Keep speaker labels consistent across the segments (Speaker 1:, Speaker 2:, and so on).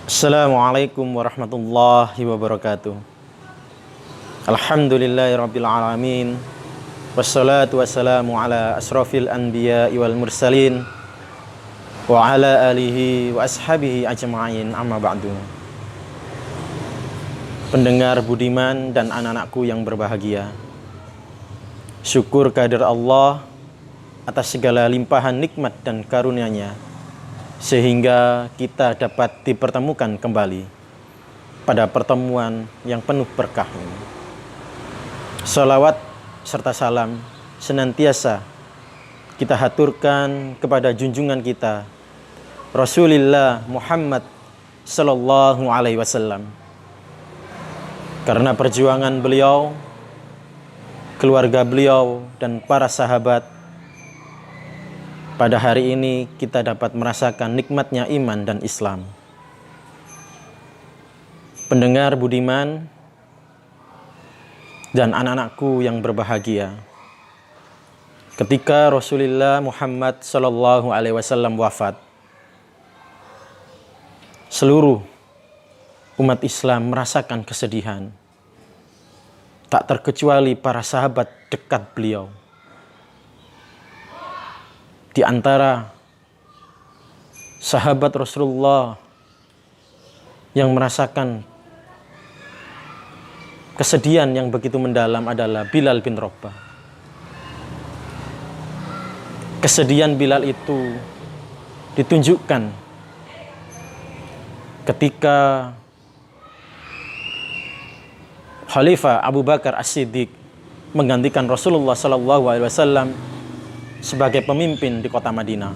Speaker 1: Assalamualaikum warahmatullahi wabarakatuh. Alhamdulillahirabbil alamin. Wassalatu wassalamu ala asrofil anbiya'i wal mursalin wa ala alihi wa ashabihi ajma'in, amma ba'du. Pendengar budiman dan anak-anakku yang berbahagia, syukur kehadirat Allah atas segala limpahan nikmat dan karunia-Nya sehingga kita dapat dipertemukan kembali pada pertemuan yang penuh berkah ini. Salawat serta salam senantiasa kita haturkan kepada junjungan kita Rasulullah Muhammad sallallahu alaihi wasallam. Karena perjuangan beliau, keluarga beliau dan para sahabat, pada hari ini kita dapat merasakan nikmatnya iman dan Islam. Pendengar budiman dan anak-anakku yang berbahagia, ketika Rasulullah Muhammad sallallahu alaihi wasallam wafat, seluruh umat Islam merasakan kesedihan. Tak terkecuali para sahabat dekat beliau. Di antara sahabat Rasulullah yang merasakan kesedihan yang begitu mendalam adalah Bilal bin Rabah. Kesedihan Bilal itu ditunjukkan ketika Khalifah Abu Bakar As-Siddiq menggantikan Rasulullah SAW sebagai pemimpin di kota Madinah.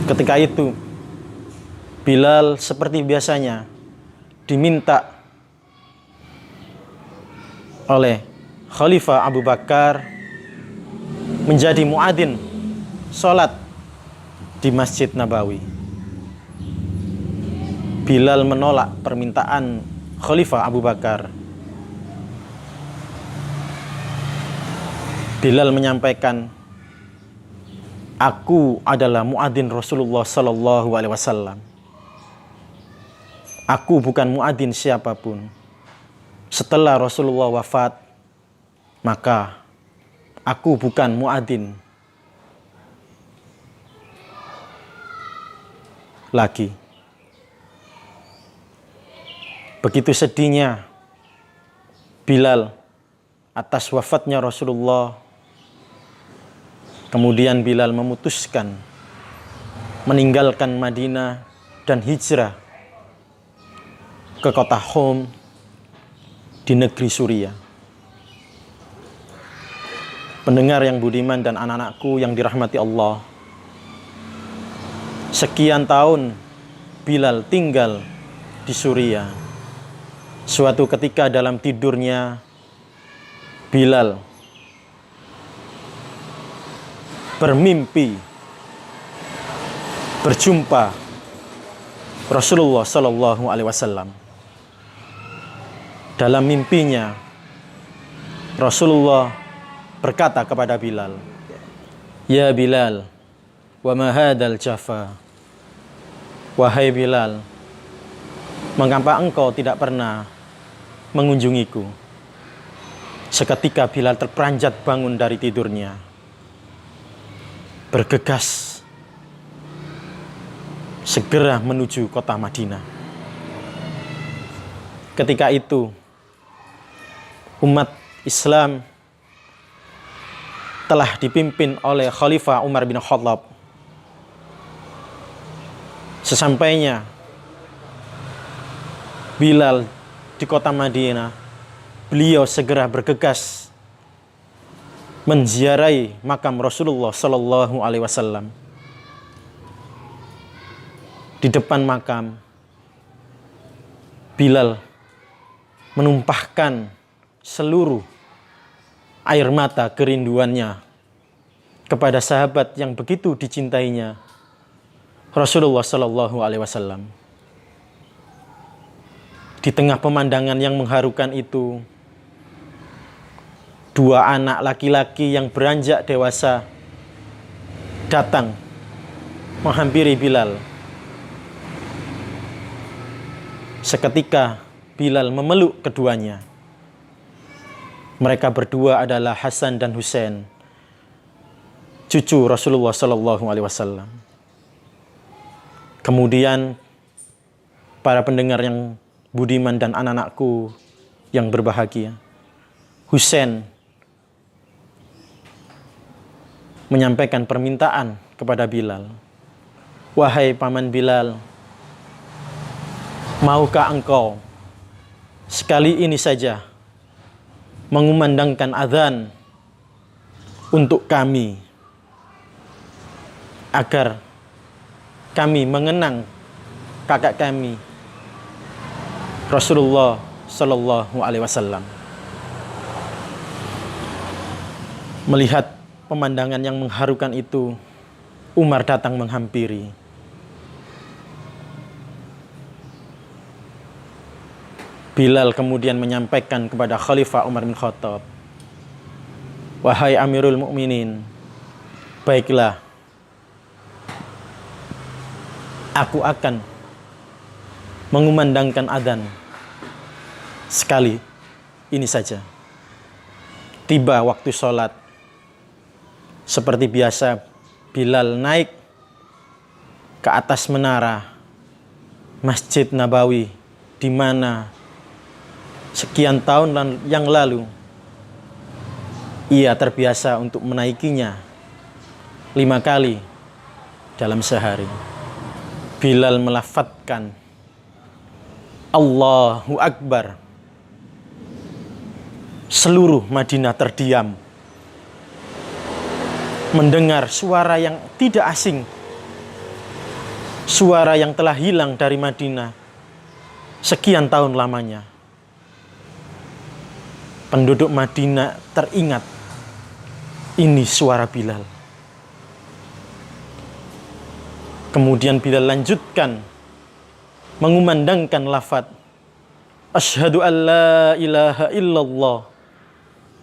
Speaker 1: Ketika itu Bilal seperti biasanya diminta oleh Khalifah Abu Bakar menjadi muadzin sholat di Masjid Nabawi. Bilal menolak permintaan Khalifah Abu Bakar. Bilal menyampaikan, aku adalah muadzin Rasulullah sallallahu alaihi wasallam. Aku bukan muadzin siapapun. Setelah Rasulullah wafat, maka aku bukan muadzin lagi. Begitu sedihnya Bilal atas wafatnya Rasulullah. Kemudian Bilal memutuskan meninggalkan Madinah dan hijrah ke kota Qom di negeri Suriah. Pendengar yang budiman dan anak-anakku yang dirahmati Allah, sekian tahun Bilal tinggal di Suriah. Suatu ketika dalam tidurnya Bilal bermimpi berjumpa Rasulullah sallallahu alaihi wasallam. Dalam mimpinya Rasulullah berkata kepada Bilal, "Ya Bilal, wa ma hadzal jafa?" Wahai Bilal, mengapa engkau tidak pernah mengunjungiku? Seketika Bilal terperanjat bangun dari tidurnya, bergegas segera menuju kota Madinah. Ketika itu umat Islam telah dipimpin oleh Khalifah Umar bin Khattab. Sesampainya Bilal di kota Madinah, beliau segera bergegas menziarahi makam Rasulullah sallallahu alaihi wasallam. Di depan makam, Bilal menumpahkan seluruh air mata kerinduannya kepada sahabat yang begitu dicintainya, Rasulullah sallallahu alaihi wasallam. Di tengah pemandangan yang mengharukan itu, dua anak laki-laki yang beranjak dewasa datang menghampiri Bilal Seketika Bilal memeluk keduanya. Mereka berdua adalah Hasan dan Husain, cucu Rasulullah Sallallahu Alaihi Wasallam. Kemudian para pendengar yang budiman dan anak-anakku yang berbahagia, Husain menyampaikan permintaan kepada Bilal. Wahai paman Bilal, maukah engkau sekali ini saja mengumandangkan azan untuk kami, agar kami mengenang kakak kami Rasulullah Sallallahu Alaihi Wasallam. Melihat pemandangan yang mengharukan itu, Umar datang menghampiri. Bilal kemudian menyampaikan kepada Khalifah Umar bin Khattab, wahai Amirul Mukminin, baiklah, aku akan mengumandangkan adzan sekali ini saja. Tiba waktu sholat, seperti biasa Bilal naik ke atas menara Masjid Nabawi, di mana sekian tahun yang lalu ia terbiasa untuk menaikinya 5 kali dalam sehari. Bilal melafadzkan Allahu Akbar. Seluruh Madinah terdiam mendengar suara yang tidak asing, suara yang telah hilang dari Madinah sekian tahun lamanya. Penduduk Madinah teringat, ini suara Bilal. Kemudian Bilal lanjutkan mengumandangkan lafaz asyhadu an la ilaha illallah.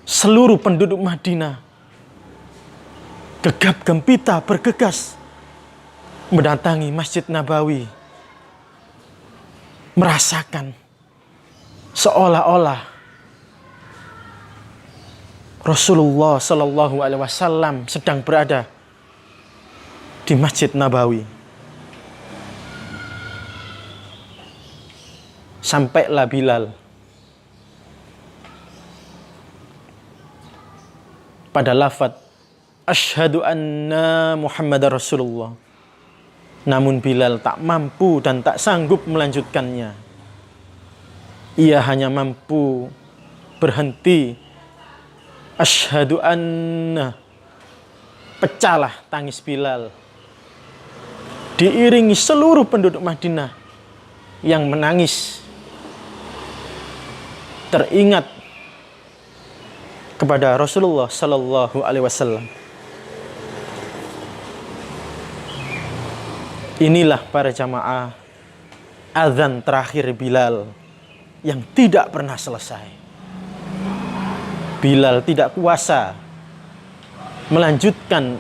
Speaker 1: Seluruh penduduk Madinah gegap gempita bergegas mendatangi Masjid Nabawi, merasakan seolah-olah Rasulullah Sallallahu Alaihi Wasallam sedang berada di Masjid Nabawi. Sampailah Bilal pada lafaz asyhadu anna Muhammadar Rasulullah. Namun Bilal tak mampu dan tak sanggup melanjutkannya. Ia hanya mampu berhenti asyhadu anna. Pecahlah tangis Bilal, diiringi seluruh penduduk Madinah yang menangis, teringat kepada Rasulullah Sallallahu Alaihi Wasallam. Inilah para jamaah azan terakhir Bilal yang tidak pernah selesai. Bilal tidak kuasa melanjutkan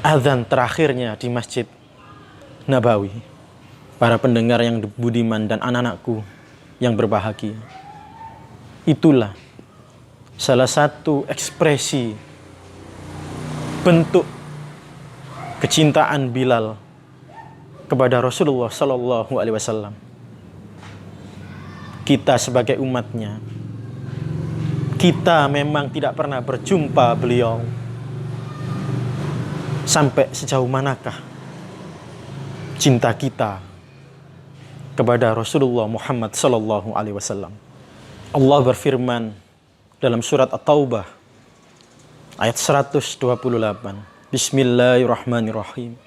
Speaker 1: azan terakhirnya di Masjid Nabawi. Para pendengar yang budiman dan anak-anakku yang berbahagia, itulah salah satu ekspresi bentuk kecintaan Bilal kepada Rasulullah Sallallahu Alaihi Wasallam. Kita sebagai umatnya, kita memang tidak pernah berjumpa beliau. Sampai sejauh manakah cinta kita kepada Rasulullah Muhammad Sallallahu Alaihi Wasallam? Allah berfirman dalam surat At-Taubah ayat 128. Bismillahirrahmanirrahim.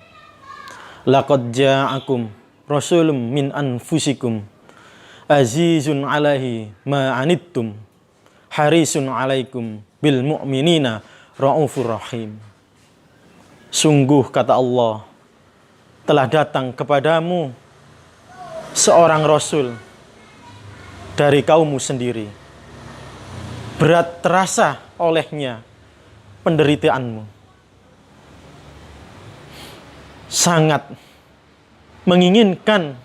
Speaker 1: Laqad ja'akum rasulun min anfusikum azizun alaihi ma anittum harisun alaikum bil mu'minina raufur rahim. Sungguh kata Allah, telah datang kepadamu seorang rasul dari kaummu sendiri. Berat terasa olehnya penderitaanmu. Sangat menginginkan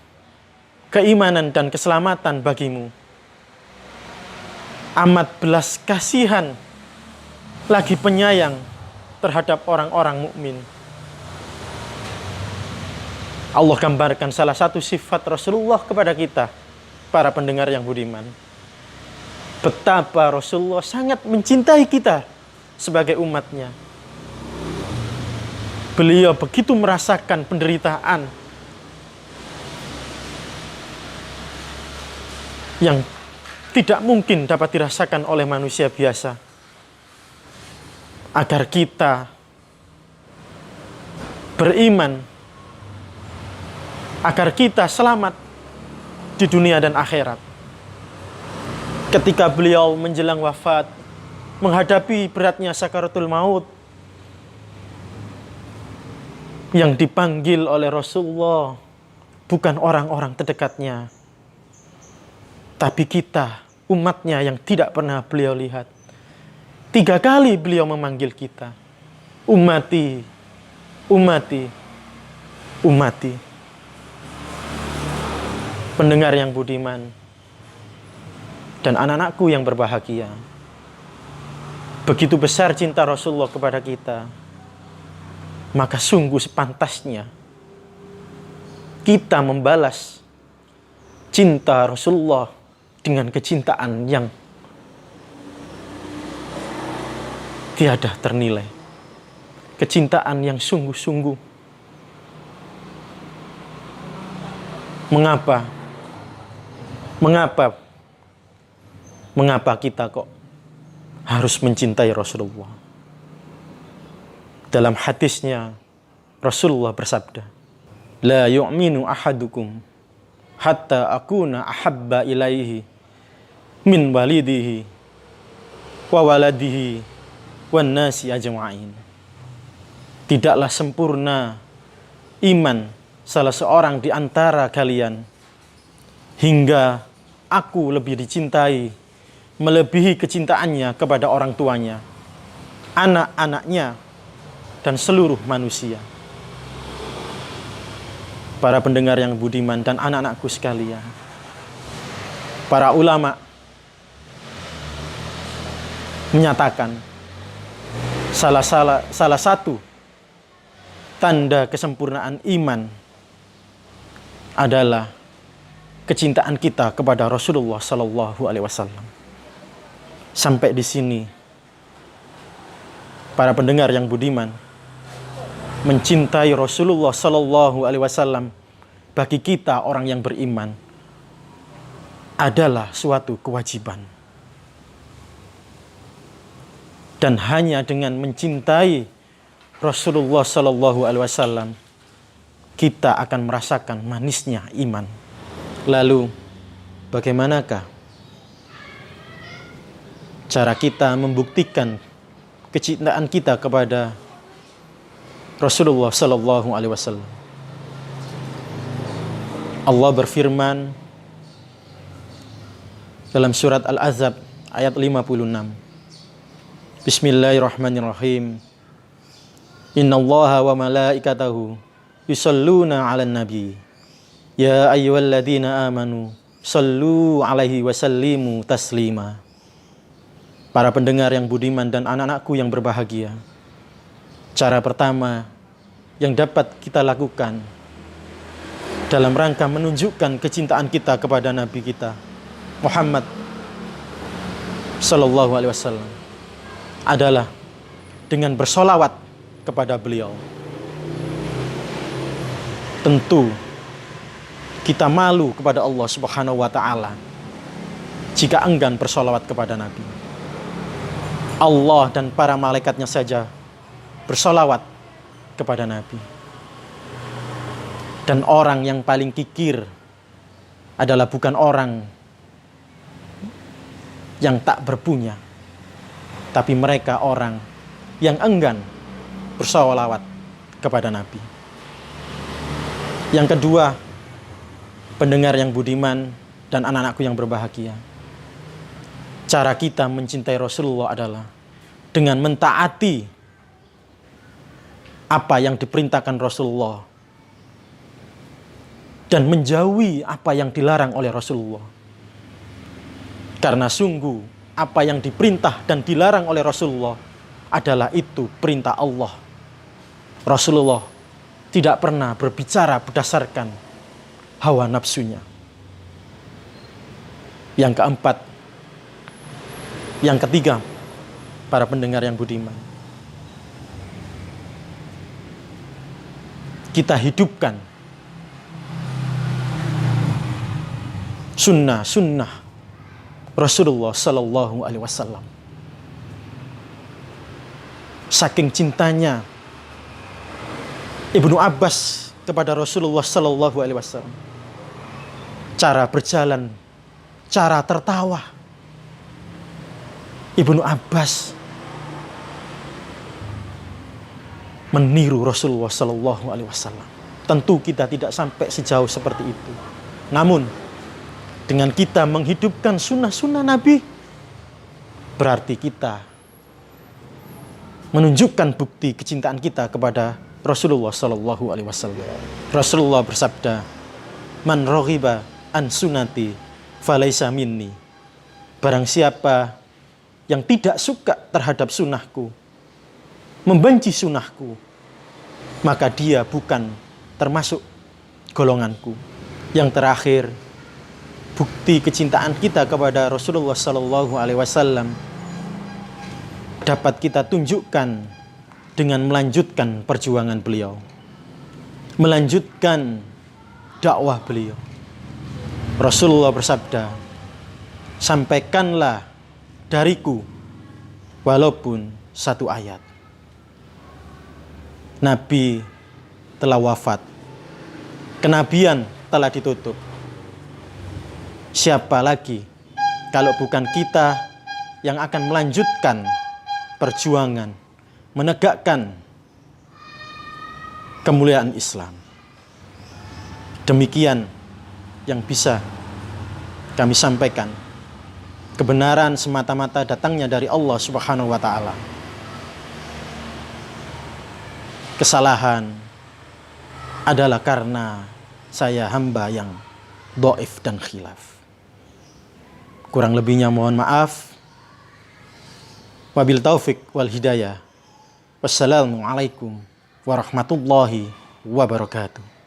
Speaker 1: keimanan dan keselamatan bagimu. Amat belas kasihan lagi penyayang terhadap orang-orang mukmin. Allah gambarkan salah satu sifat Rasulullah kepada kita, para pendengar yang budiman. Betapa Rasulullah sangat mencintai kita sebagai umatnya. Beliau begitu merasakan penderitaan yang tidak mungkin dapat dirasakan oleh manusia biasa. Agar kita beriman, agar kita selamat di dunia dan akhirat. Ketika beliau menjelang wafat, menghadapi beratnya sakaratul maut, yang dipanggil oleh Rasulullah bukan orang-orang terdekatnya, tapi kita, umatnya yang tidak pernah beliau lihat. 3 kali beliau memanggil kita, ummati, ummati, ummati. Pendengar yang budiman dan anak-anakku yang berbahagia, begitu besar cinta Rasulullah kepada kita, maka sungguh sepantasnya kita membalas cinta Rasulullah dengan kecintaan yang tiada ternilai, kecintaan yang sungguh-sungguh. Mengapa kita kok harus mencintai Rasulullah? Dalam hadisnya Rasulullah bersabda, "La yu'minu ahadukum hatta akuna ahabba ilaihi min walidihi wa waladihi wan nasi ajma'in." Tidaklah sempurna iman salah seorang di antara kalian hingga aku lebih dicintai, melebihi kecintaannya kepada orang tuanya, anak-anaknya, dan seluruh manusia. Para pendengar yang budiman dan anak-anakku sekalian, para ulama menyatakan salah satu tanda kesempurnaan iman adalah kecintaan kita kepada Rasulullah Sallallahu Alaihi Wasallam. Sampai di sini, para pendengar yang budiman, mencintai Rasulullah Sallallahu Alaihi Wasallam bagi kita orang yang beriman adalah suatu kewajiban. Dan hanya dengan mencintai Rasulullah Sallallahu Alaihi Wasallam kita akan merasakan manisnya iman. Lalu bagaimanakah cara kita membuktikan kecintaan kita kepada Rasulullah Sallallahu Alaihi Wasallam? Allah berfirman dalam surat Al-Ahzab ayat 56. Bismillahirrahmanirrahim. Innallaha wa malaikatahu yusalluna 'alan nabi. Ya ayyuhalladzina amanu sallu 'alaihi wa sallimu taslima. Para pendengar yang budiman dan anak-anakku yang berbahagia, cara pertama yang dapat kita lakukan dalam rangka menunjukkan kecintaan kita kepada Nabi kita Muhammad Sallallahu Alaihi Wasallam adalah dengan bersolawat kepada beliau. Tentu kita malu kepada Allah Subhanahu wa Ta'ala jika enggan bersolawat kepada Nabi. Allah dan para malaikatnya saja bersolawat kepada Nabi. Dan orang yang paling kikir adalah bukan orang yang tak berpunya, tapi mereka orang yang enggan bersolawat kepada Nabi. Yang kedua, pendengar yang budiman dan anak-anakku yang berbahagia, cara kita mencintai Rasulullah adalah dengan mentaati apa yang diperintahkan Rasulullah dan menjauhi apa yang dilarang oleh Rasulullah. Karena sungguh apa yang diperintah dan dilarang oleh Rasulullah adalah itu perintah Allah. Rasulullah tidak pernah berbicara berdasarkan hawa nafsunya. Yang keempat, yang ketiga, para pendengar yang budiman, kita hidupkan sunnah Rasulullah Sallallahu Alaihi Wasallam. Saking cintanya Ibnu Abbas kepada Rasulullah Sallallahu Alaihi Wasallam, cara berjalan, cara tertawa Ibnu Abbas meniru Rasulullah Sallallahu Alaihi Wasallam. Tentu kita tidak sampai sejauh seperti itu. Namun dengan kita menghidupkan sunnah-sunnah Nabi, berarti kita menunjukkan bukti kecintaan kita kepada Rasulullah Sallallahu Alaihi Wasallam. Rasulullah bersabda, "Man raghiba an sunnati falaysa minni." Barang siapa yang tidak suka terhadap sunnahku, membenci sunnahku, maka dia bukan termasuk golonganku. Yang terakhir, bukti kecintaan kita kepada Rasulullah Sallallahu Alaihi Wasallam dapat kita tunjukkan dengan melanjutkan perjuangan beliau, melanjutkan dakwah beliau. Rasulullah bersabda, "Sampaikanlah dariku walaupun satu ayat." Nabi telah wafat, kenabian telah ditutup. Siapa lagi kalau bukan kita yang akan melanjutkan perjuangan menegakkan kemuliaan Islam. Demikian yang bisa kami sampaikan. Kebenaran semata-mata datangnya dari Allah Subhanahu wa taala. Kesalahan adalah karena saya hamba yang dhaif dan khilaf. Kurang lebihnya mohon maaf. Wabil taufik wal hidayah. Wassalamualaikum warahmatullahi wabarakatuh.